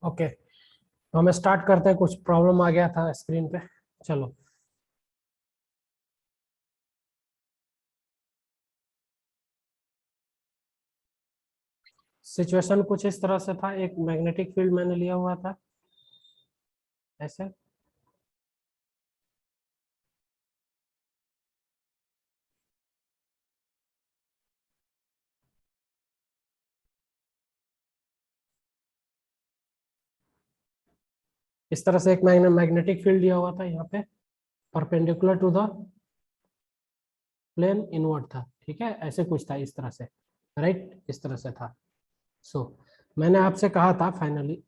Okay, तो हमें start करते हैं। कुछ प्रॉब्लम आ गया था स्क्रीन पे। चलो, सिचुएशन कुछ इस तरह से था। एक मैग्नेटिक फील्ड मैंने लिया हुआ था ऐसे। इस तरह से एक मैग्नेटिक फील्ड लिया हुआ था यहाँ पे, perpendicular to the plane inward था। ठीक है, ऐसे कुछ था इस तरह से, राइट, इस तरह से था। सो मैंने आपसे कहा था फाइनली,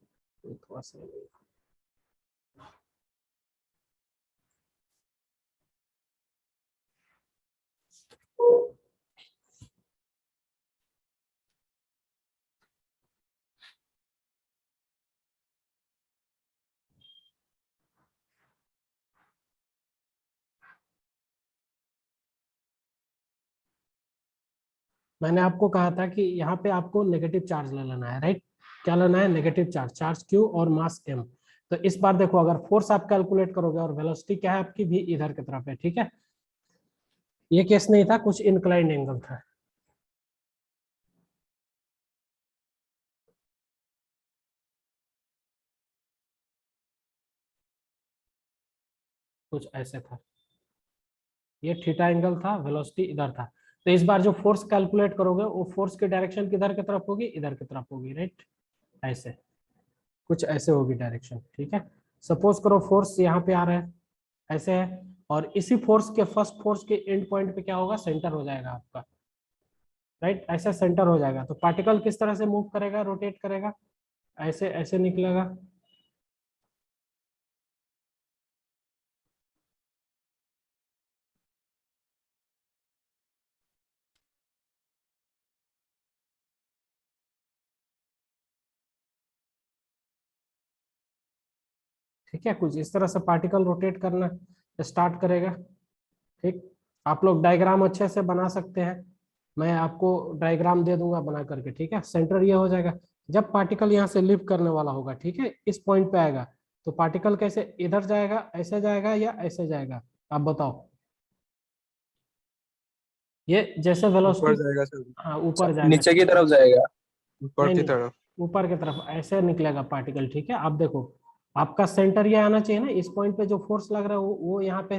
थोड़ा सा मैंने आपको कहा था कि यहाँ पे आपको नेगेटिव चार्ज ले लेना है, राइट। क्या लेना है? नेगेटिव चार्ज, चार्ज क्यू और मास एम। तो इस बार देखो, अगर फोर्स आप कैलकुलेट करोगे और वेलोसिटी क्या है आपकी भी इधर की तरफ है, ठीक है। ये केस नहीं था, कुछ इंक्लाइंड एंगल था। कुछ ऐसे था, ये थीटा एंगल था, वेलोसिटी इधर था। तो इस बार जो फोर्स कैलकुलेट करोगे वो फोर्स की डायरेक्शन किधर की तरफ होगी? इधर की तरफ होगी, राइट। ऐसे, कुछ ऐसे होगी डायरेक्शन, ठीक है। सपोज करो फोर्स यहाँ पे आ रहा है, ऐसे है, और इसी फोर्स के फर्स्ट फोर्स के एंड पॉइंट पे क्या होगा? सेंटर हो जाएगा आपका, राइट। ऐसे सेंटर हो जाएगा तो पार्टिकल किस तरह से मूव करेगा, रोटेट करेगा? ऐसे ऐसे निकलेगा। ठीक है, कुछ इस तरह से पार्टिकल रोटेट करना स्टार्ट करेगा। ठीक, आप लोग डायग्राम अच्छे से बना सकते हैं, मैं आपको डायग्राम दे दूंगा बना करके, ठीक है। सेंटर ये हो जाएगा। जब पार्टिकल यहाँ से लिफ्ट करने वाला होगा, ठीक है, इस पॉइंट पे आएगा, तो पार्टिकल कैसे इधर जाएगा, ऐसे जाएगा या ऐसे जाएगा? आप बताओ। ये जैसे ऊपर वेलोसिटी, जाएगा सर। हाँ ऊपर जाएगा, नीचे की ठीक है। तरफ जाएगा। ऊपर नहीं की नहीं, तरफ। ऊपर की तरफ ऐसे निकलेगा पार्टिकल, ठीक है। आप देखो, आपका सेंटर ये आना चाहिए ना, इस पॉइंट पे जो फोर्स लग रहा है वो यहाँ पे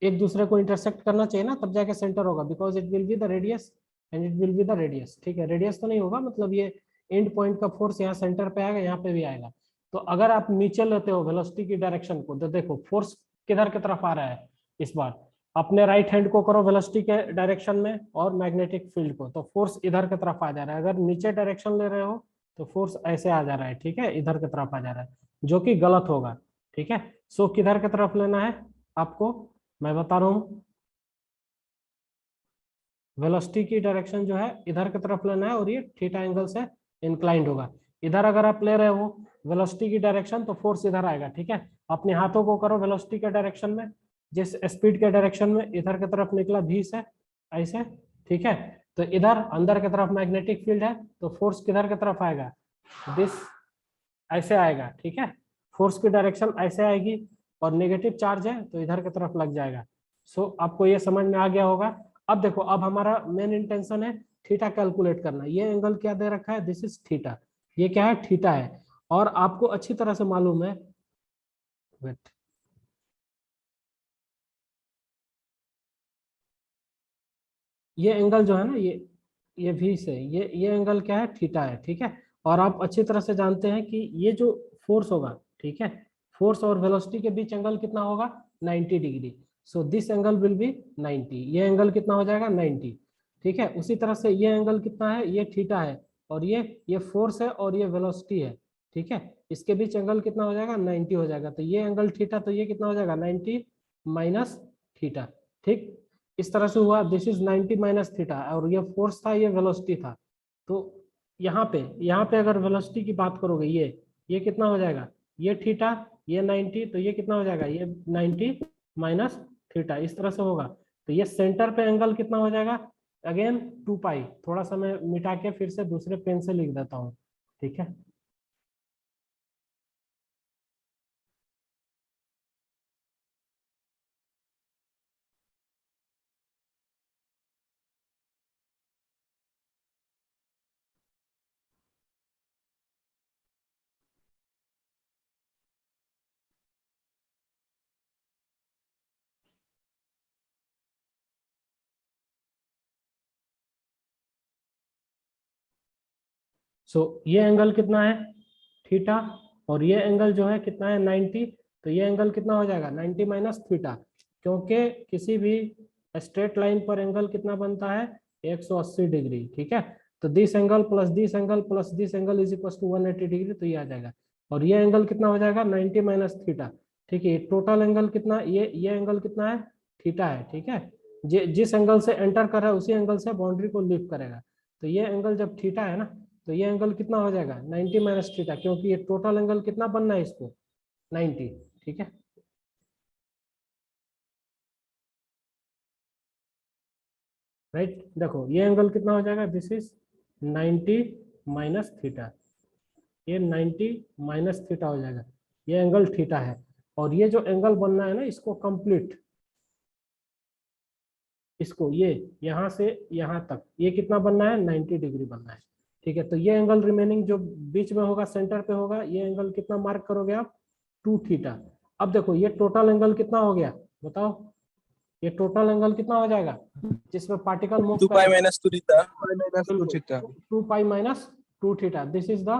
एक दूसरे को इंटरसेक्ट करना चाहिए ना, तब जाके सेंटर होगा, because it will be the radius and it will be the radius. ठीक है, रेडियस तो नहीं होगा, मतलब ये एंड पॉइंट का फोर्स यहाँ सेंटर पे आएगा, यहाँ पे भी आएगा। तो अगर आप नीचे लेते हो वेलोसिटी की डायरेक्शन को, तो देखो फोर्स किधर की तरफ आ रहा है इस बार? अपने राइट हैंड को करो वेलोसिटी के डायरेक्शन में और मैग्नेटिक फील्ड को, तो फोर्स इधर की तरफ आ जा रहा है। अगर नीचे डायरेक्शन ले रहे हो तो फोर्स ऐसे आ जा रहा है, ठीक है, इधर की तरफ आ जा रहा है, जो कि गलत होगा। ठीक है, सो किधर की तरफ लेना है आपको? मैं बता रहा हूँ, वेलोसिटी की डायरेक्शन जो है इधर की तरफ लेना है, और ये थीटा एंगल से इंक्लाइंड होगा। इधर अगर आप ले रहे हो वेलोसिटी की डायरेक्शन, तो फोर्स इधर आएगा, ठीक है। अपने हाथों को करो वेलोसिटी के डायरेक्शन में, जिस स्पीड के डायरेक्शन में इधर की तरफ निकला भी से, ऐसे, ठीक है। तो इधर अंदर की तरफ मैग्नेटिक फील्ड है, तो फोर्स किधर की तरफ आएगा? दिस, ऐसे आएगा, ठीक है। फोर्स की डायरेक्शन ऐसे आएगी, और नेगेटिव चार्ज है तो इधर की तरफ लग जाएगा। सो आपको ये समझ में आ गया होगा। अब देखो, अब हमारा मेन इंटेंशन है थीटा कैलकुलेट करना। ये एंगल क्या दे रखा है? This is theta. ये क्या है? थीटा है। और आपको अच्छी तरह से मालूम है, वेट, ये एंगल जो है ना, ये भी से ये एंगल क्या है? थीटा है, ठीक है। और आप अच्छी तरह से जानते हैं कि ये जो फोर्स होगा, ठीक है, फोर्स और वेलोसिटी के बीच एंगल कितना होगा? 90 degree. So this angle will be 90। ये एंगल कितना हो जाएगा? 90। ठीक है, उसी तरह से ये एंगल कितना है? ये थीटा है, और ये फोर्स है और ये वेलोसिटी है, ठीक है। इसके बीच एंगल कितना हो जाएगा? 90 हो जाएगा। तो ये एंगल थीटा, तो ये कितना हो जाएगा? 90 माइनस थीटा। ठीक, इस तरह से हुआ। दिस इज 90 माइनस थीटा, और ये फोर्स था, ये वेलोसिटी था। तो यहाँ पे अगर वेलोसिटी की बात करोगे, ये कितना हो जाएगा? ये थीटा, ये 90, तो ये कितना हो जाएगा? ये 90 माइनस थीटा, इस तरह से होगा। तो ये सेंटर पे एंगल कितना हो जाएगा? अगेन 2 पाई। थोड़ा सा मैं मिटा के फिर से दूसरे पेन से लिख देता हूँ, ठीक है। सो ये एंगल कितना है थीटा, और ये एंगल जो है कितना है 90, तो ये एंगल कितना हो जाएगा 90 माइनस थीटा, क्योंकि किसी भी स्ट्रेट लाइन पर एंगल कितना बनता है 180 डिग्री, ठीक है। तो this angle plus this angle plus this angle is equal to 180 degree, तो ये आ जाएगा। और ये एंगल कितना हो जाएगा 90 माइनस थीटा, ठीक है। टोटल एंगल कितना, ये एंगल कितना है थीटा है, ठीक है। जिस एंगल से एंटर कर रहा है उसी एंगल से बाउंड्री को लीव करेगा। तो ये एंगल जब थीटा है ना, तो ये एंगल कितना हो जाएगा 90 माइनस थीटा, क्योंकि ये टोटल एंगल कितना बनना है इसको 90, ठीक है। राइट, देखो ये एंगल कितना हो जाएगा, दिस इज 90 माइनस थीटा, ये 90 माइनस थीटा हो जाएगा, ये एंगल थीटा है। और ये जो एंगल बनना है ना इसको कंप्लीट, इसको ये यहाँ से यहाँ तक ये कितना बनना है 90 डिग्री बनना है, ठीक है। तो ये एंगल रिमेनिंग जो बीच में होगा सेंटर पे होगा, ये एंगल कितना मार्क करोगे आप 2 थीटा। अब देखो ये टोटल एंगल कितना हो गया बताओ, ये टोटल एंगल कितना हो जाएगा जिसमें पार्टिकल मूव 2 पाई करेगा, minus 2 theta, pi minus 2 theta. 2 pi minus 2 theta. This is the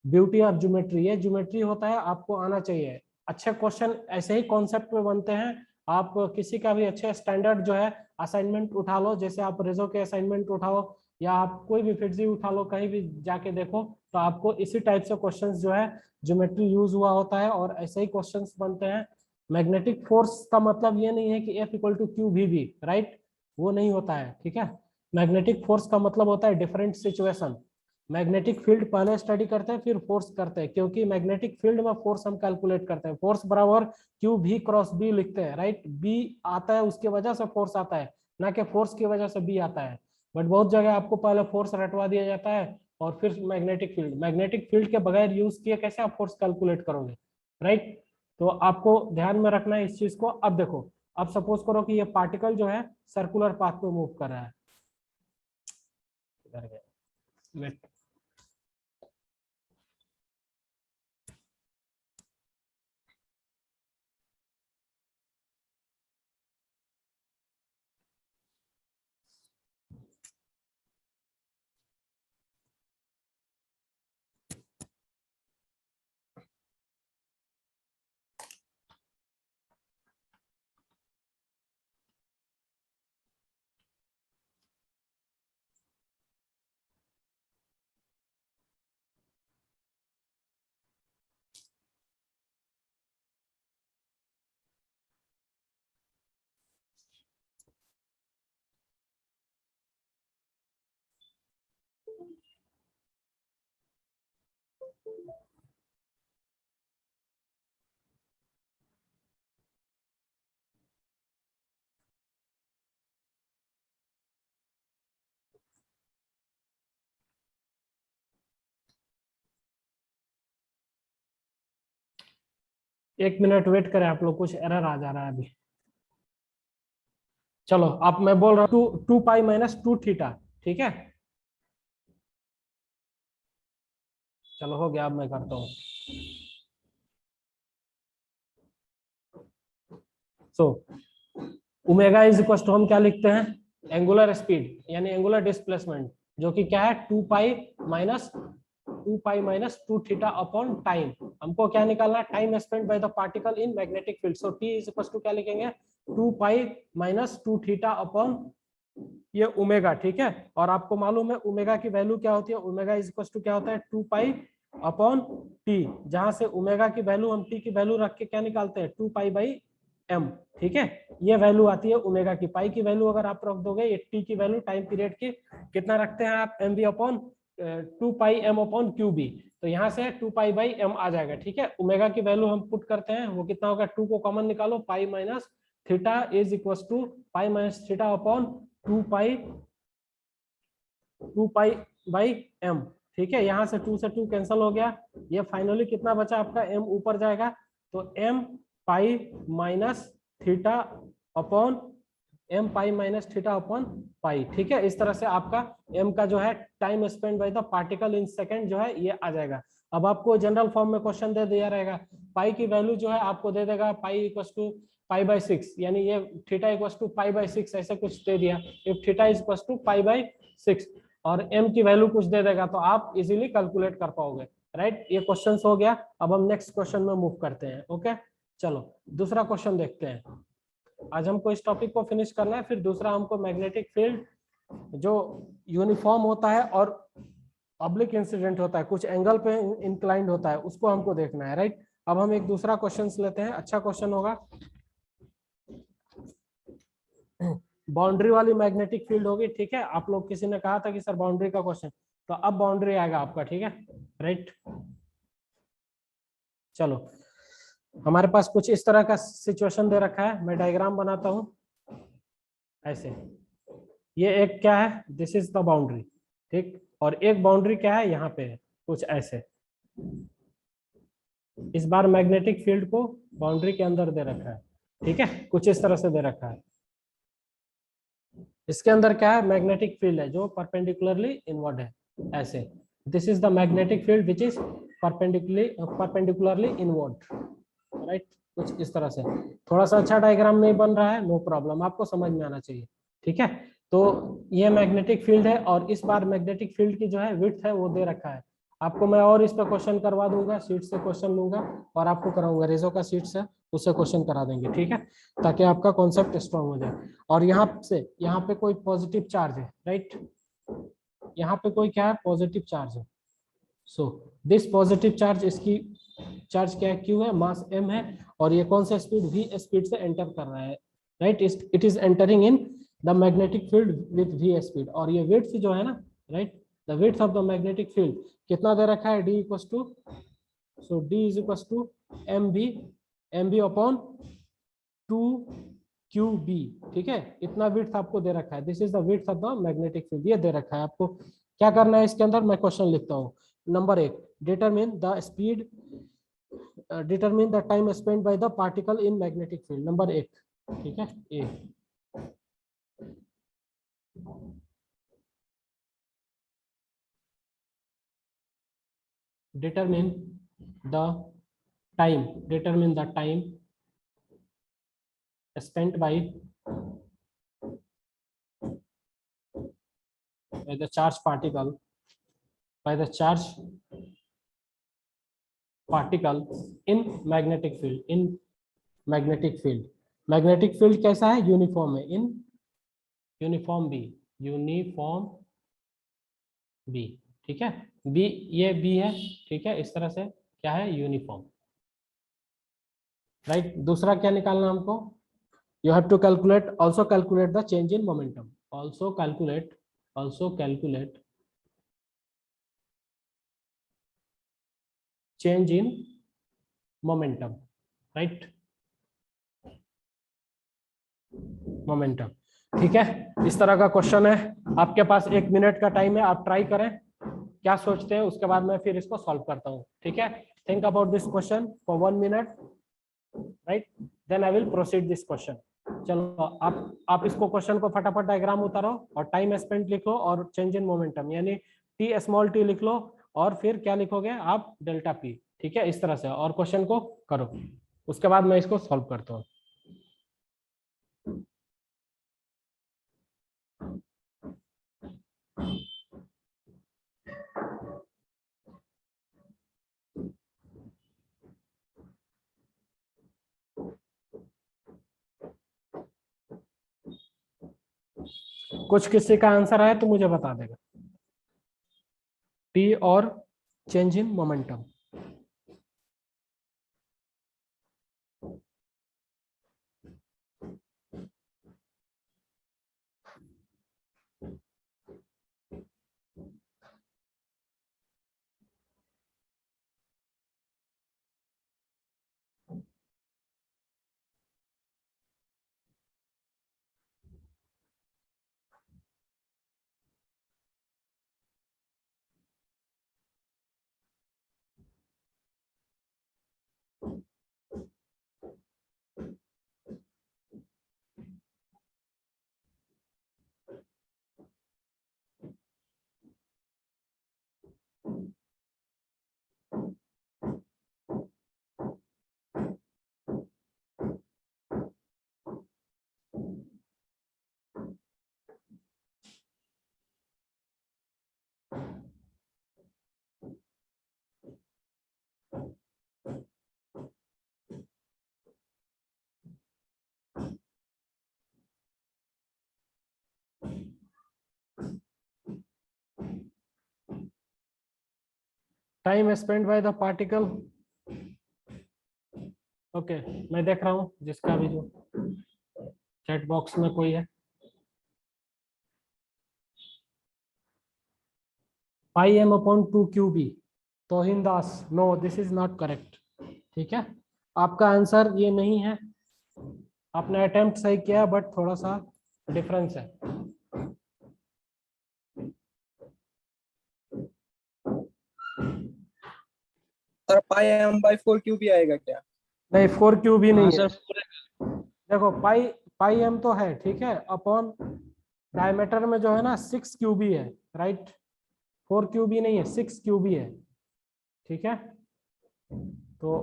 beauty of geometry, ये ज्योमेट्री होता है, आपको आना चाहिए। अच्छे क्वेश्चन ऐसे ही कॉन्सेप्ट में बनते हैं। आप किसी का भी अच्छे स्टैंडर्ड जो है असाइनमेंट उठा लो, जैसे आप रेजो के असाइनमेंट उठाओ या आप कोई भी फिटजी उठा लो, कहीं भी जाके देखो, तो आपको इसी टाइप से क्वेश्चंस जो है ज्योमेट्री यूज हुआ होता है और ऐसे ही क्वेश्चंस बनते हैं। मैग्नेटिक फोर्स का मतलब ये नहीं है कि F इक्वल टू क्यू भी, राइट, वो नहीं होता है, ठीक है। मैग्नेटिक फोर्स का मतलब होता है डिफरेंट सिचुएशन। मैग्नेटिक फील्ड पहले स्टडी करते हैं फिर फोर्स करते हैं, क्योंकि मैग्नेटिक फील्ड में फोर्स हम कैलकुलेट करते हैं, फोर्स बराबर क्यू भी क्रॉस बी लिखते हैं, राइट। बी आता है उसके वजह से फोर्स आता है, ना कि फोर्स की वजह से बी आता है। बट बहुत जगह आपको पहले फोर्स रटवा दिया जाता है और फिर मैग्नेटिक फील्ड के बगैर यूज किए कैसे आप फोर्स कैलकुलेट करोगे, राइट। तो आपको ध्यान में रखना है इस चीज को। अब देखो, अब सपोज करो कि ये पार्टिकल जो है सर्कुलर पाथ पे मूव कर रहा है, वेट, 1 मिनट वेट करें आप लोग, कुछ एरर आ जा रहा है अभी। चलो अब मैं बोल रहा हूँ 2 पाई माइनस 2 थीटा, ठीक है। चलो हो गया, अब मैं करता हूँ। So omega is equal to हम क्या लिखते हैं, एंगुलर स्पीड यानी एंगुलर डिस्प्लेसमेंट, जो कि क्या है 2 pi minus 2 theta upon time. हमको क्या निकालना है, time spent by the particle in magnetic field. So T is equal to क्या लिखेंगे 2 पाई माइनस 2 थीटा अपॉन ये ओमेगा, ठीक है। और आपको मालूम है ओमेगा की वैल्यू क्या होती है, ओमेगा इज इक्वल टू क्या होता है 2 पाई अपॉन टी, जहां से ओमेगा की वैल्यू हम टी की वैल्यू रख के क्या निकालते हैं 2 पाई बाई एम, ठीक है। ये वैल्यू आती है ओमेगा की। पाई की वैल्यू अगर आप रख दोगे, ये टी की वैल्यू टाइम पीरियड की कितना रखते हैं आप, एम बी अपॉन 2 पाई एम अपॉन क्यू बी। तो यहाँ से 2 पाई बाई एम आ जाएगा, ठीक है। ओमेगा की वैल्यू हम पुट करते हैं, वो कितना होगा 2 को कॉमन निकालो, pi minus theta is equal to pi minus theta upon 2 pi by M, ठीक है। यहाँ से 2 से 2 कैंसिल हो गया, ये फाइनली कितना बचा आपका, एम ऊपर जाएगा तो M pi minus theta upon M pi minus theta upon pi, ठीक है। इस तरह से आपका एम का जो है time spend by the particle in second जो है ये आ जाएगा। अब आपको जनरल फॉर्म में क्वेश्चन दे दिया रहेगा, पाई की वैल्यू जो है आपको दे देगा pi equal to pi by 6, यानी ये theta equal to pi by 6 ऐसे कुछ दे दिया, if theta is equal to pi by 6। और m की वैल्यू कुछ दे देगा तो आप इजीली कैलकुलेट कर पाओगे, राइट। ये क्वेश्चन हो गया। अब हम नेक्स्ट क्वेश्चन में मूव करते हैं। ओके, चलो दूसरा क्वेश्चन देखते हैं। आज हमको इस टॉपिक को फिनिश करना है, फिर दूसरा हमको मैग्नेटिक फील्ड जो यूनिफॉर्म होता है और ऑब्लिक इंसिडेंट होता है, कुछ एंगल पे इंक्लाइंड होता है, उसको हमको देखना है, राइट। अब हम एक दूसरा क्वेश्चन लेते हैं, अच्छा क्वेश्चन होगा। बाउंड्री वाली मैग्नेटिक फील्ड होगी, ठीक है। आप लोग किसी ने कहा था कि सर बाउंड्री का क्वेश्चन, तो अब बाउंड्री आएगा आपका, ठीक है, राइट। चलो, हमारे पास कुछ इस तरह का सिचुएशन दे रखा है, मैं डायग्राम बनाता हूं ऐसे। ये एक क्या है, दिस इज द बाउंड्री, ठीक। और एक बाउंड्री क्या है, यहाँ पे है कुछ ऐसे। इस बार मैग्नेटिक फील्ड को बाउंड्री के अंदर दे रखा है, ठीक है, कुछ इस तरह से दे रखा है। इसके अंदर क्या है, मैग्नेटिक फील्ड है जो परपेंडिकुलरली इनवर्ड है ऐसे। This is the magnetic field which is perpendicularly inward, right. कुछ इस तरह से। थोड़ा सा अच्छा डायग्राम नहीं बन रहा है, नो प्रॉब्लम, आपको समझ में आना चाहिए, ठीक है। तो ये मैग्नेटिक फील्ड है, और इस बार मैग्नेटिक फील्ड की जो है विड्थ है वो दे रखा है आपको। मैं और इस पर क्वेश्चन करवा दूंगा, सीट से क्वेश्चन लूंगा और आपको कराऊंगा, रेजो का सीट से उससे क्वेश्चन करा देंगे, ठीक है, ताकि आपका कॉन्सेप्ट स्ट्रांग हो जाए। और यहाँ पे कोई पॉजिटिव चार्ज है, राइट। यहाँ पे कोई क्या है, पॉजिटिव चार्ज है। सो दिस पॉजिटिव चार्ज, इसकी चार्ज क्या है, क्यू है, मास m है, और ये कौन सा स्पीड, v स्पीड से एंटर कर रहा है, right. It is entering in the magnetic field with v speed. और ये विड्थ जो है ना, right, the width of the magnetic field कितना दे रखा है, d equal to, so d is equal to M B upon 2QB, ठीक है। इतना विड्थ आपको दे रखा है, this is the width of the magnetic field, ये दे रखा है आपको। क्या करना है इसके अंदर, मैं क्वेश्चन लिखता हूँ। Number 1, determine the speed, determine the time spend by the particle in magnetic field, number 1, ठीक है। ए, डिटरमिन द टाइम, डिटरमिन द टाइम spent by the charge particle, by the charge particle in magnetic field, in magnetic field। Magnetic field कैसा है, uniform है, in uniform B, uniform B, ठीक है। B, ये बी है, ठीक है, इस तरह से क्या है, यूनिफॉर्म, राइट। दूसरा क्या निकालना हमको, you have to calculate, also calculate the change in momentum, also calculate change in momentum, right, momentum, ठीक है। इस तरह का क्वेश्चन है, आपके पास 1 मिनट का टाइम है, आप ट्राई करें क्या सोचते हैं, उसके बाद मैं फिर इसको सॉल्व करता हूँ, ठीक है। Think about this question for 1 minute, right, then I will proceed this question. चलो, आप इसको क्वेश्चन को फटाफट डायग्राम उतारो और टाइम स्पेंट लिखो और चेंज इन मोमेंटम यानी टी स्मॉल टी लिख लो, और फिर क्या लिखोगे आप, डेल्टा पी, ठीक है, इस तरह से, और क्वेश्चन को करो, उसके बाद मैं इसको सॉल्व करता हूँ। कुछ किसी का आंसर आया तो मुझे बता देगा, टी और change in momentum. Time spend by the particle. Okay, मैं देख रहा हूँ जिसका भी जो चैट बॉक्स में कोई है। Pi M upon 2 QB। Tohin Das, no this is not correct. ठीक है, आपका आंसर ये नहीं है। आपने अटेम्प्ट सही किया बट थोड़ा सा डिफरेंस है। Sir pi M by 4 cube भी आएगा क्या? नहीं, 4 QB हाँ नहीं है। सर, देखो पाई पाई एम तो है, ठीक है, अपॉन डायमीटर में जो है ना 6 QB है, राइट। 4 QB नहीं है, 6 QB है। ठीक है, तो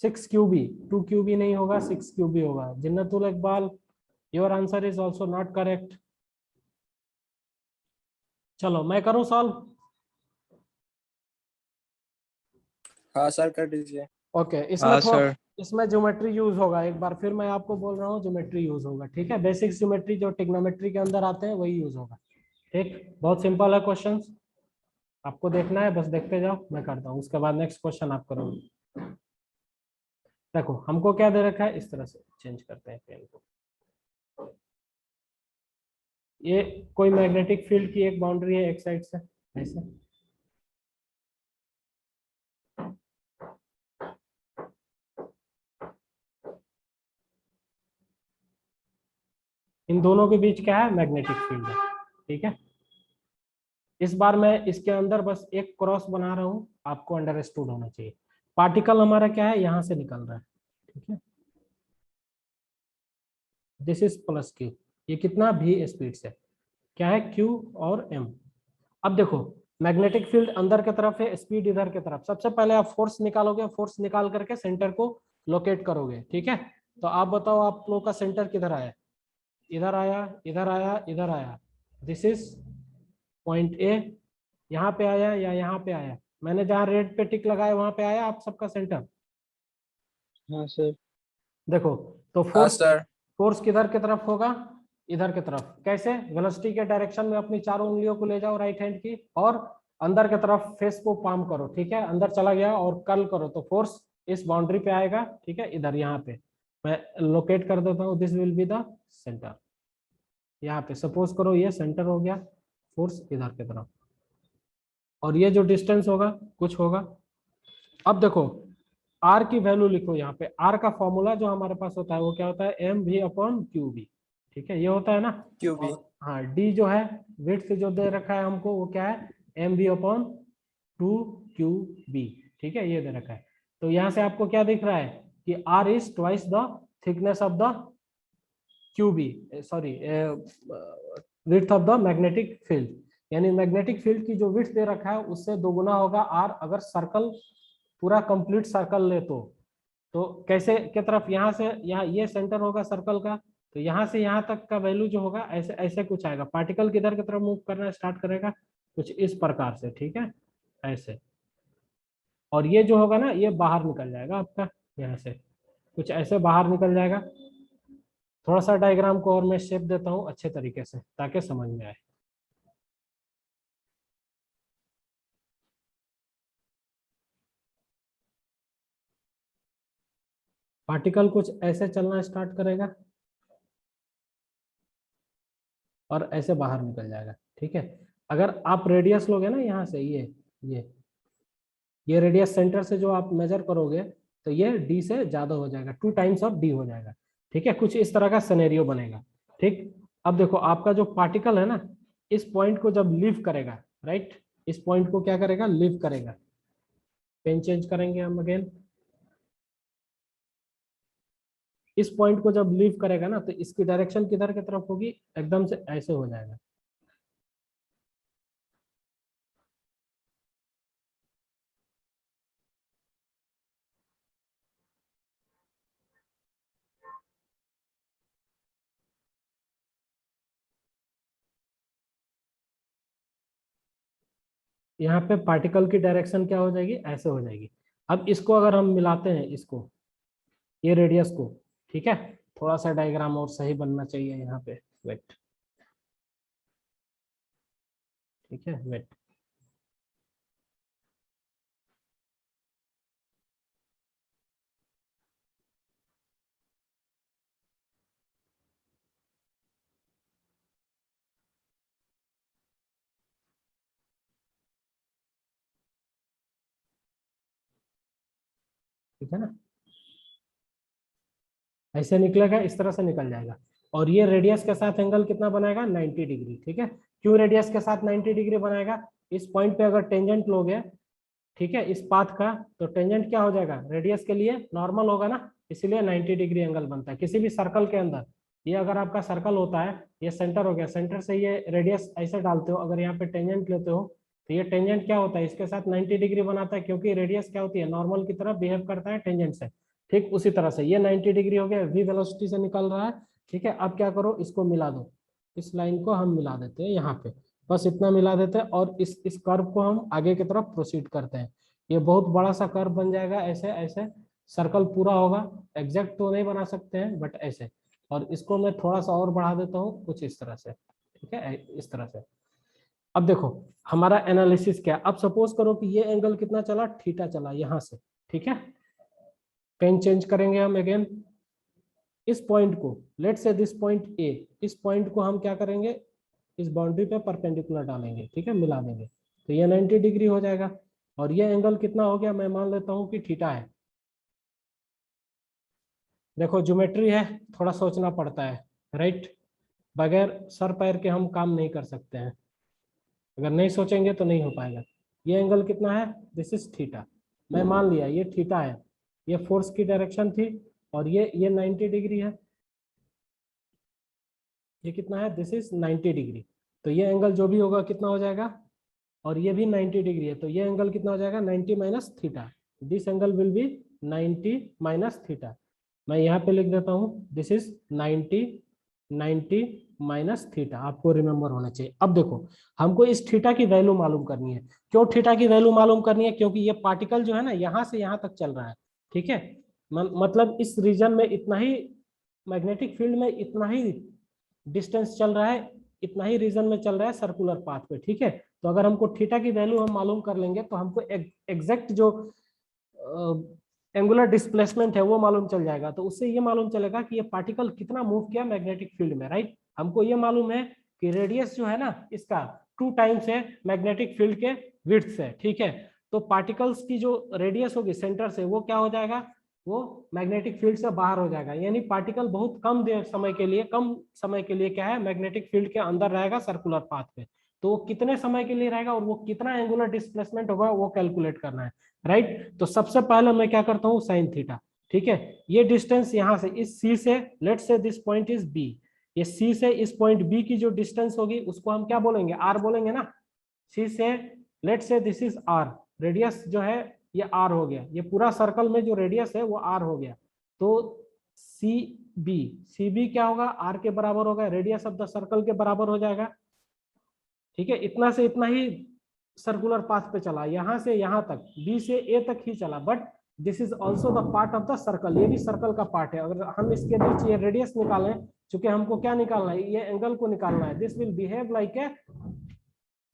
6 QB, 2 QB नहीं होगा, 6 QB होगा। Jinnatul Iqbal, your answer is also not correct. चलो मैं करूं सॉल्व। हाँ सर कर दीजिए। ओके, इसमें हाँ थोड़ा, सर। इसमें ज्योमेट्री यूज होगा। एक बार फिर मैं आपको बोल रहा हूँ, ज्योमेट्री यूज होगा। ठीक है, बेसिक ज्योमेट्री जो टिग्नोमेट्री के अंदर आते हैं वही यूज होगा। ठीक, बहुत सिंपल है क्वेश्चन, आपको देखना है, बस देखते जाओ, मैं करता हूँ, उसके बाद नेक्स्ट क्वेश्चन आप करोगे। देखो हमको क्या दे रखा है, इस तरह से चेंज करते हैं पेन को। ये कोई मैग्नेटिक फील्ड की एक बाउंड्री है एक साइड से, ऐसे। इन दोनों के बीच क्या है, मैग्नेटिक फील्ड है। ठीक है, इस बार मैं इसके अंदर बस एक क्रॉस बना रहा हूं, आपको अंडरस्टूड होना चाहिए। पार्टिकल हमारा क्या है, यहां से निकल रहा है। ठीक है, दिस इज प्लस क्यू। ये कितना भी स्पीड से, क्या है, क्यू और एम। अब देखो, मैग्नेटिक फील्ड अंदर की तरफ है, स्पीड इधर की तरफ। सबसे पहले आप फोर्स निकालोगे, फोर्स निकाल करके सेंटर को लोकेट करोगे। ठीक है, तो आप बताओ, आप लोग का सेंटर किधर आया, इधर आया, इधर आया, इधर आया। This is point A. यहाँ पे आया या यहाँ पे आया, मैंने जहाँ रेड पे टिक लगाया वहां पे आया आप सबका सेंटर। हाँ सर। देखो, तो हाँ फोर्स, सर। फोर्स किधर की तरफ होगा, इधर की तरफ। कैसे, वेलोसिटी के डायरेक्शन में अपनी चारों उंगलियों को ले जाओ राइट हैंड की, और अंदर की तरफ फेस को पाम करो। ठीक है, अंदर चला गया और कर्ल करो, तो फोर्स इस बाउंड्री पे आएगा। ठीक है, इधर यहाँ पे मैं लोकेट कर देता हूँ, this will be the centre. यहाँ पे सपोज करो ये सेंटर हो गया, फोर्स इधर की तरफ, और ये जो डिस्टेंस होगा कुछ होगा। अब देखो, आर की वैल्यू लिखो यहाँ पे। आर का फॉर्मूला जो हमारे पास होता है वो क्या होता है, M V upon Q B. ठीक है, ये होता है ना। क्यूब भी। और हाँ, डी जो है, विड्थ जो दे रखा है हमको, वो क्या है, एम वी अपॉन 2 QB। ठीक है, ये दे रखा है। तो यहाँ से आपको क्या दिख रहा है कि R is twice the thickness of the QB, sorry, width of the magnetic field. यानी मैग्नेटिक फील्ड की जो विड्थ दे रखा है उससे दोगुना होगा आर, अगर सर्कल पूरा कंप्लीट सर्कल ले तो कैसे के तरफ, यहाँ से यहाँ, ये सेंटर होगा सर्कल का, तो यहाँ से यहाँ तक का वैल्यू जो होगा ऐसे ऐसे कुछ आएगा। पार्टिकल किधर की तरफ मूव करना स्टार्ट करेगा, कुछ इस प्रकार से। ठीक है, ऐसे। और ये जो होगा ना, ये बाहर निकल जाएगा आपका, यहाँ से कुछ ऐसे बाहर निकल जाएगा। थोड़ा सा डायग्राम को और मैं शेप देता हूँ अच्छे तरीके से ताकि समझ में आए। पार्टिकल कुछ ऐसे चलना स्टार्ट करेगा और ऐसे बाहर निकल जाएगा। ठीक है, अगर आप रेडियस लोगे ना यहाँ से, ये ये रेडियस सेंटर से जो आप मेजर करोगे, तो ये डी से ज्यादा हो जाएगा, 2 टाइम्स ऑफ डी हो जाएगा। ठीक है, कुछ इस तरह का सिनेरियो बनेगा। ठीक, अब देखो आपका जो पार्टिकल है ना, इस पॉइंट को जब लीव करेगा, राइट, इस पॉइंट को क्या करेगा, लीव करेगा। पेन चेंज करेंगे हम अगेन। इस पॉइंट को जब लीव करेगा ना, तो इसकी डायरेक्शन किधर की तरफ होगी, एकदम से ऐसे हो जाएगा। यहाँ पे पार्टिकल की डायरेक्शन क्या हो जाएगी, ऐसे हो जाएगी। अब इसको अगर हम मिलाते हैं, इसको, ये रेडियस को, ठीक है, थोड़ा सा डायग्राम और सही बनना चाहिए यहाँ पे। वेट, ठीक है, वेट। ठीक है ना, ऐसे निकलेगा, इस तरह से निकल जाएगा। और ये रेडियस के साथ एंगल कितना बनाएगा, 90 डिग्री। ठीक है, क्यों रेडियस के साथ 90 डिग्री बनाएगा, इस पॉइंट पे अगर टेंजेंट लोगे, ठीक है, इस पाथ का, तो टेंजेंट क्या हो जाएगा, रेडियस के लिए नॉर्मल होगा ना, इसीलिए 90 डिग्री एंगल बनता है किसी भी सर्कल के अंदर। ये अगर आपका सर्कल होता है, ये सेंटर हो गया, सेंटर से ये रेडियस ऐसे डालते हो, अगर यहाँ पे टेंजेंट लेते हो तो ये टेंजेंट क्या होता है, इसके साथ 90 डिग्री बनाता है, क्योंकि रेडियस क्या होती है, नॉर्मल की तरह बिहेव करता है टेंजेंट से। ठीक उसी तरह से ये 90 डिग्री हो गया, v वेलोसिटी से निकल रहा है। ठीक है, अब क्या करो, इसको मिला दो, इस लाइन को हम मिला देते हैं यहाँ पे, बस इतना मिला देते हैं, और इस कर्व को हम आगे की तरफ प्रोसीड करते हैं। ये बहुत बड़ा सा कर्व बन जाएगा, ऐसे ऐसे सर्कल पूरा होगा, एग्जैक्ट तो नहीं बना सकते हैं बट ऐसे। और इसको मैं थोड़ा सा और बढ़ा देता हूँ कुछ इस तरह से। ठीक है, इस तरह से। अब देखो हमारा एनालिसिस क्या, अब सपोज करो कि ये एंगल कितना चला, थीटा चला यहाँ से। ठीक है, पेन चेंज करेंगे हम अगेन, इस पॉइंट को, लेट से दिस पॉइंट ए, इस पॉइंट को हम क्या करेंगे, इस बाउंड्री पे परपेंडिकुलर डालेंगे। ठीक है, मिला देंगे, तो ये 90 डिग्री हो जाएगा। और ये एंगल कितना हो गया, मैं मान लेता हूं कि थीटा है। देखो ज्योमेट्री है, थोड़ा सोचना पड़ता है, राइट, बगैर सर पैर के हम काम नहीं कर सकते हैं, अगर नहीं सोचेंगे तो नहीं हो पाएगा। ये एंगल कितना है, दिस इज थीटा, मैं मान लिया ये थीटा है, ये फोर्स की डायरेक्शन थी, और ये 90 डिग्री है, ये कितना है, दिस इज 90 डिग्री। तो ये एंगल जो भी होगा कितना हो जाएगा, और ये भी 90 डिग्री है, तो ये एंगल कितना हो जाएगा, 90 minus theta, this angle will be 90 minus theta. मैं यहाँ पे लिख देता हूँ, दिस इज 90 माइनस थीटा, आपको रिमेंबर होना चाहिए। अब देखो हमको इस थीटा की वैल्यू मालूम करनी है। क्यों थीटा की वैल्यू मालूम करनी है, क्योंकि ये पार्टिकल जो है ना यहाँ से यहाँ तक चल रहा है। ठीक है, मतलब इस रीजन में इतना ही, मैग्नेटिक फील्ड में इतना ही डिस्टेंस चल रहा है, इतना ही रीजन में चल रहा है सर्कुलर पाथ पे। ठीक है, तो अगर हमको थीटा की वैल्यू हम मालूम कर लेंगे तो हमको एग्जैक्ट जो एंगुलर डिस्प्लेसमेंट है वो मालूम चल जाएगा। तो उससे ये मालूम चलेगा कि ये पार्टिकल कितना मूव किया मैग्नेटिक फील्ड में, राइट। हमको ये मालूम है कि रेडियस जो है ना इसका 2 टाइम्स है मैग्नेटिक फील्ड के विड्थ से। ठीक है, तो पार्टिकल्स की जो रेडियस होगी सेंटर से, वो क्या हो जाएगा, वो मैग्नेटिक फील्ड से बाहर हो जाएगा, यानी पार्टिकल बहुत कम समय के लिए क्या है, मैग्नेटिक फील्ड के अंदर रहेगा सर्कुलर पाथ पे। तो वो कितने समय के लिए रहेगा और वो कितना एंगुलर डिस्प्लेसमेंट होगा वो कैलकुलेट करना है, राइट। तो सबसे पहले मैं क्या करता हूँ, साइन थीटा। ठीक है, ये डिस्टेंस यहाँ से इस सी से, लेट से दिस पॉइंट इज बी, ये सी से इस पॉइंट बी की जो डिस्टेंस होगी उसको हम क्या बोलेंगे, आर बोलेंगे ना। सी से लेट से दिस इज आर, रेडियस जो है ये आर हो गया, ये पूरा सर्कल में जो रेडियस है वो आर हो गया। तो सी बी क्या होगा, आर के बराबर होगा, रेडियस ऑफ द सर्कल के बराबर हो जाएगा। ठीक है, इतना से इतना ही सर्कुलर पाथ पे चला, यहाँ से यहाँ तक, बी से ए तक ही चला, but this is also the part of the circle, ये भी सर्कल का पार्ट है। अगर हम इसके बीच ये रेडियस निकालें, चूंकि हमको क्या निकालना है, ये एंगल को निकालना है, this will behave like a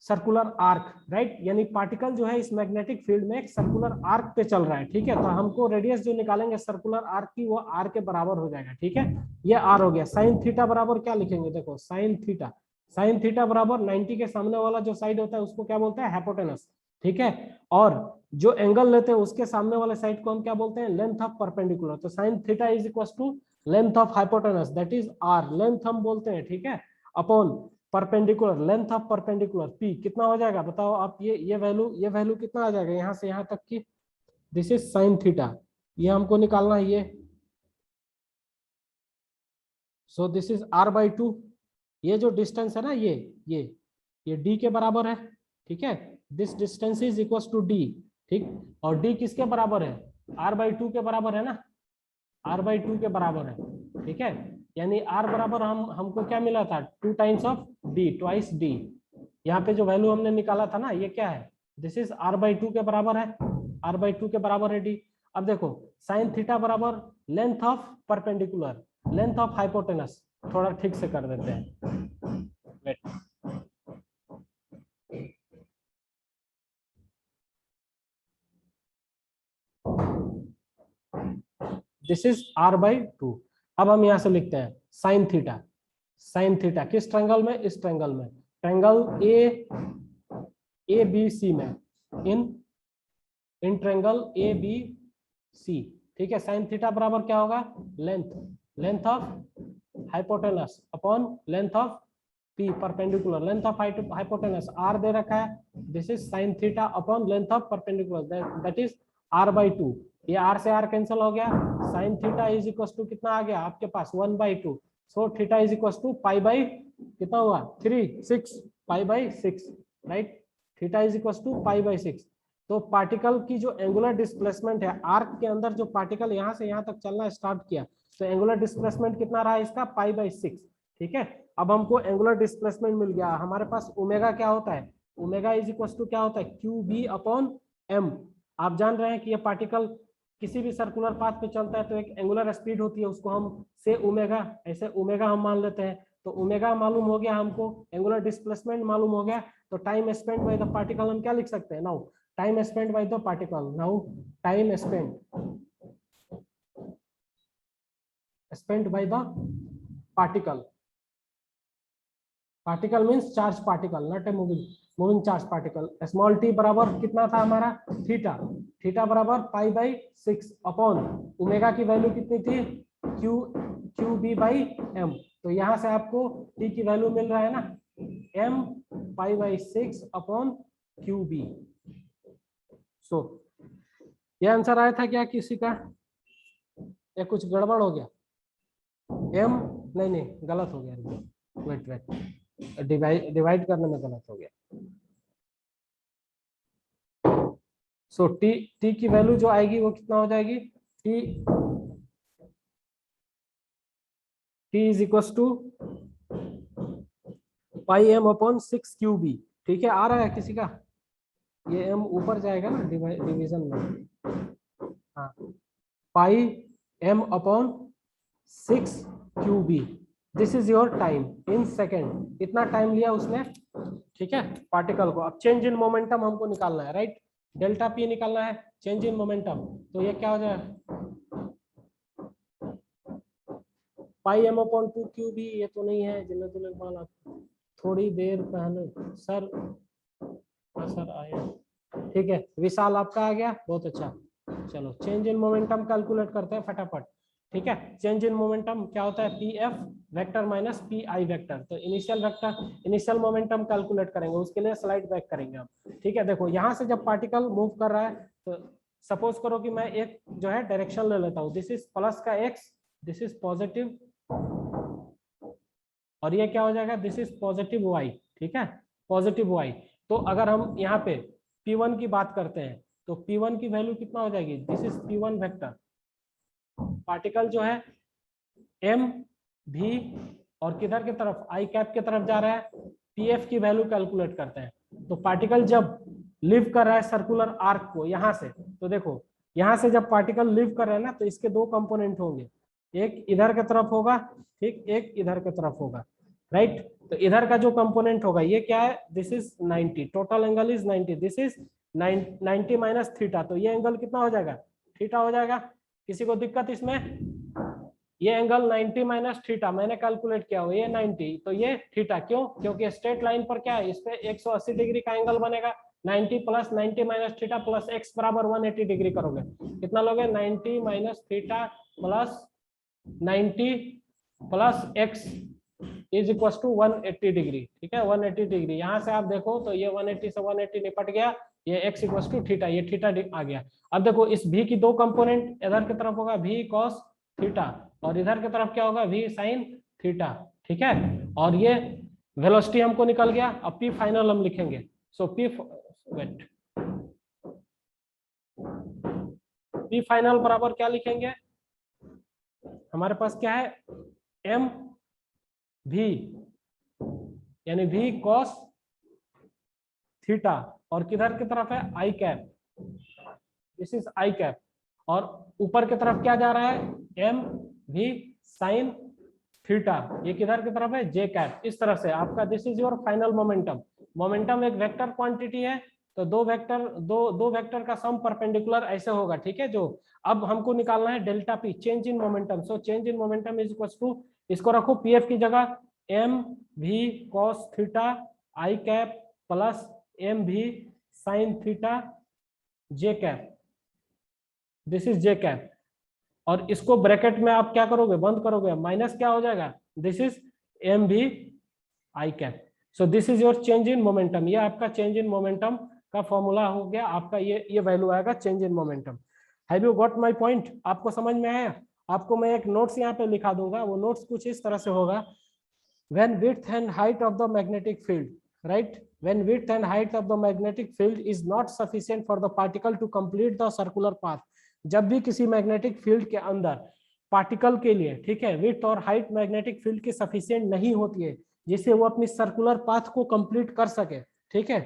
circular arc, right, यानी पार्टिकल जो है इस मैग्नेटिक फील्ड में एक सर्कुलर आर्क पे चल रहा है। ठीक है, तो हमको रेडियस जो निकालेंगे सर्कुलर आर्क की, वो आर के बराबर हो जाएगा। ठीक है, ये आर हो गया। साइन थीटा बराबर क्या लिखेंगे, देखो साइन थीटा बराबर 90 के सामने वाला जो साइड होता है उसको क्या बोलते हैं, हाइपोटेनस। ठीक है, और जो एंगल लेते हैं उसके सामने वाले साइड को हम क्या बोलते हैं, लेंथ ऑफ परपेंडिकुलर। तो sine theta is equal to length of hypotenuse, that is R, length हम बोलते हैं। ठीक है, upon perpendicular, length of perpendicular P कितना हो जाएगा बताओ आप, ये वैल्यू कितना आ जाएगा यहाँ से यहाँ तक की, दिस इज साइन थीटा, ये हमको निकालना है ये। So this is R by 2, ये जो डिस्टेंस है ना ये डी के बराबर है। ठीक है, this distance is equal to D. ठीक, और डी किसके बराबर है, आर बाई 2 के बराबर है ना, आर बाई 2 के बराबर है। ठीक है, यानी आर बराबर हमको क्या मिला था, 2 times of D, twice D. यहाँ पे जो वैल्यू हमने निकाला था ना, ये क्या है, दिस इज आर बाई 2 के बराबर है, आर बाई 2 के बराबर है डी। अब देखो साइन थीटा बराबर length of perpendicular, length of hypotenuse, थोड़ा ठीक से कर देते हैं, wait, this is R by 2। अब हम यहां से लिखते हैं साइन थीटा किस ट्रायंगल में, इस ट्रायंगल में, ट्रायंगल ए बी सी में, in triangle A B C, ठीक है। साइन थीटा बराबर क्या होगा, length of hypotenuse upon length of P perpendicular, length of hypotenuse R दे रखा है, this is sine theta upon length of perpendicular, that is R by 2। ये R से आर कैंसिल हो गया, sine theta is equal to कितना आ गया आपके पास 1/2, so theta is equal to pi by कितना हुआ 3/6, pi by 6, right. Theta is equal to pi by 6। तो पार्टिकल की जो एंगुलर डिस्प्लेसमेंट है, आर्क के अंदर जो पार्टिकल यहाँ से यहाँ तक चलना स्टार्ट किया, तो एंगुलर डिस्प्लेसमेंट कितना रहा इसका, पाई बाई 6, ठीक है। अब हमको एंगुलर डिस्प्लेसमेंट मिल गया, हमारे पास ओमेगा क्या होता है, ओमेगा इज इक्वल टू क्या होता है, क्यू बी अपॉन एम। आप जान रहे हैं कि ये पार्टिकल किसी भी सर्कुलर पाथ पे चलता है तो एक एंगुलर स्पीड होती है, उसको हम से ओमेगा, ऐसे ओमेगा हम मान लेते हैं। तो ओमेगा मालूम हो गया हमको, एंगुलर डिस्प्लेसमेंट मालूम हो गया, तो time spent by the particle हम क्या लिख सकते हैं, now time spent by the particle, now time spent by the particle, particle means charge particle, not a moving charge particle. Small T बराबर कितना था हमारा, थीटा, थीटा बराबर पाई बाई 6 अपॉन ओमेगा की वैल्यू कितनी थी, क्यू बी बाई एम। तो यहाँ से आपको टी की वैल्यू मिल रहा है ना, M pi by 6 upon Q B. So ये आंसर आया था क्या किसी का, या कुछ गड़बड़ हो गया, एम नहीं गलत हो गया, वेट डिवाइड करने में गलत हो गया। सो टी की वैल्यू जो आएगी वो कितना हो जाएगी, T is equal to pi M upon 6 Q B, ठीक है। आ रहा है किसी का, ये एम ऊपर जाएगा ना डिवीजन में, हाँ, pi M upon 6 Q B, this is your time in second, इतना टाइम लिया उसने, ठीक है, पार्टिकल को। अब चेंज इन मोमेंटम हमको निकालना है, राइट, डेल्टा पी निकालना है, चेंज इन मोमेंटम। तो ये क्या हो जाएगा, पाई एम अपॉन 2 क्यू बी, ये तो नहीं है जिन्नतुल इकबाल, थोड़ी देर पहले सर, हाँ सर आया, ठीक है। विशाल आपका आ गया, बहुत अच्छा। चलो चेंज इन मोमेंटम कैलकुलेट करते हैं फटाफट, ठीक है। चेंज इन मोमेंटम क्या होता है, P F vector minus P I vector. तो initial vector, initial momentum calculate करेंगे, उसके लिए स्लाइड बैक करेंगे हम, ठीक है। देखो यहाँ से जब पार्टिकल मूव कर रहा है, तो सपोज करो कि मैं एक जो है डायरेक्शन ले लेता हूँ, दिस इज प्लस का एक्स, दिस इज पॉजिटिव, और ये क्या हो जाएगा, दिस इज पॉजिटिव वाई, ठीक है, पॉजिटिव वाई। तो अगर हम यहाँ पे P1 की बात करते हैं, तो P1 की वैल्यू कितना हो जाएगी, this is P1 vector, particle जो है एम भी और किधर की तरफ, आई कैप की तरफ जा रहा है, पीएफ की वैल्यू कैलकुलेट करते हैं। तो पार्टिकल जब लिव कर रहा है सर्कुलर आर्क को यहाँ से, तो देखो यहाँ से जब पार्टिकल लिव कर रहा है ना, तो इसके दो कंपोनेंट होंगे, एक इधर की तरफ होगा, ठीक, एक इधर की तरफ होगा, राइट। तो इधर का जो कंपोनेंट होगा ये क्या है, this is 90, total angle is 90, this is 90 minus theta, तो ये एंगल कितना हो जाएगा, थीटा हो जाएगा। किसी को दिक्कत इसमें, ये एंगल 90 माइनस थीटा मैंने कैलकुलेट किया हुआ, ये 90, तो ये थीटा, क्यों, क्योंकि स्ट्रेट लाइन पर क्या है, इस पे 180 डिग्री का एंगल बनेगा, 90 plus 90 minus theta plus X बराबर 180 डिग्री करोगे, कितना लोगे, 90 minus theta plus 90 plus X is equal to 180 degree, ठीक है, 180 डिग्री। यहाँ से आप देखो तो ये 180 से 180 निपट गया, ये एक्स इक्वल टू थीटा, ये थीटा आ गया। अब देखो इस भी की दो कंपोनेंट, इधर की तरफ होगा भी कॉस थीटा, और इधर की तरफ क्या होगा, भी साइन थीटा, ठीक है। और ये वेलोसिटी हमको निकल गया। अब पी फाइनल हम लिखेंगे, सो पी फाइनल बराबर क्या लिखेंगे, हमारे पास क्या है, एम भी यानी भी कॉस थीटा, और किधर की तरफ है, I cap, this is I cap, और ऊपर की तरफ क्या जा रहा है, एम भी साइन थीटा, ये किधर की तरफ है, जे कैप। इस तरह से आपका this is your final momentum. Momentum एक वेक्टर क्वांटिटी है, तो दो वेक्टर का सम परपेंडिकुलर ऐसे होगा, ठीक है। जो अब हमको निकालना है delta P, change in momentum. So change in momentum is equal to, इसको रखो पीएफ की जगह, एम भी cos theta I cap plus M भी sine theta J cap, this is J cap, और इसको ब्रैकेट में आप क्या करोगे, बंद करोगे, माइनस क्या हो जाएगा, दिस इज एम भी I cap. So this is your change in momentum, ये आपका चेंज इन मोमेंटम का फॉर्मूला हो गया आपका, ये वैल्यू आएगा change in momentum. Have you got my point, आपको समझ में आया? आपको मैं एक नोट्स यहाँ पे लिखा दूंगा, वो नोट्स कुछ इस तरह से होगा, when width and height of the magnetic field, right, when width and height of the magnetic field is not sufficient for the particle to complete the circular path, जब भी किसी मैग्नेटिक फील्ड के अंदर पार्टिकल के लिए, ठीक है, width और हाइट मैग्नेटिक फील्ड की सफिशिएंट नहीं होती है जिससे वो अपनी सर्कुलर पाथ को कंप्लीट कर सके, ठीक है,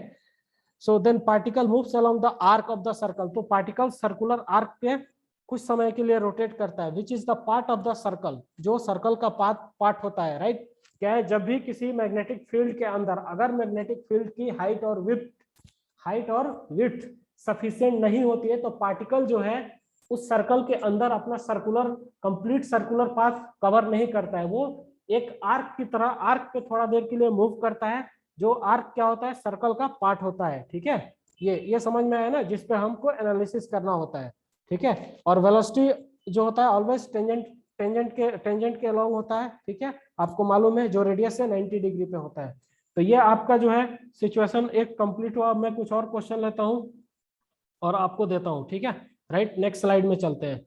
so then particle moves along the arc of the circle, तो पार्टिकल सर्कुलर आर्क पे कुछ समय के लिए रोटेट करता है, which is the part of the circle, जो सर्कल का पार्ट होता है, राइट। क्या है, जब भी किसी मैग्नेटिक फील्ड के अंदर अगर मैग्नेटिक फील्ड की हाइट और विड्थ सफिशिएंट नहीं होती है तो पार्टिकल जो है उस सर्कल के अंदर अपना कंप्लीट सर्कुलर पाथ कवर नहीं करता है, वो एक आर्क की तरह आर्क पे थोड़ा देर के लिए मूव करता है, जो आर्क क्या होता है, सर्कल का पार्ट होता है, ठीक है। ये समझ में आया ना, जिसपे हमको एनालिसिस करना होता है, ठीक है। और वेलोसिटी जो होता है ऑलवेज टेंजेंट के अलोंग होता है, ठीक है, आपको मालूम है, जो रेडियस है 90 डिग्री पे होता है। तो ये आपका जो है सिचुएशन एक कंप्लीट हुआ। मैं कुछ और क्वेश्चन लेता हूं और आपको देता हूं, ठीक है, राइट। नेक्स्ट स्लाइड में चलते हैं।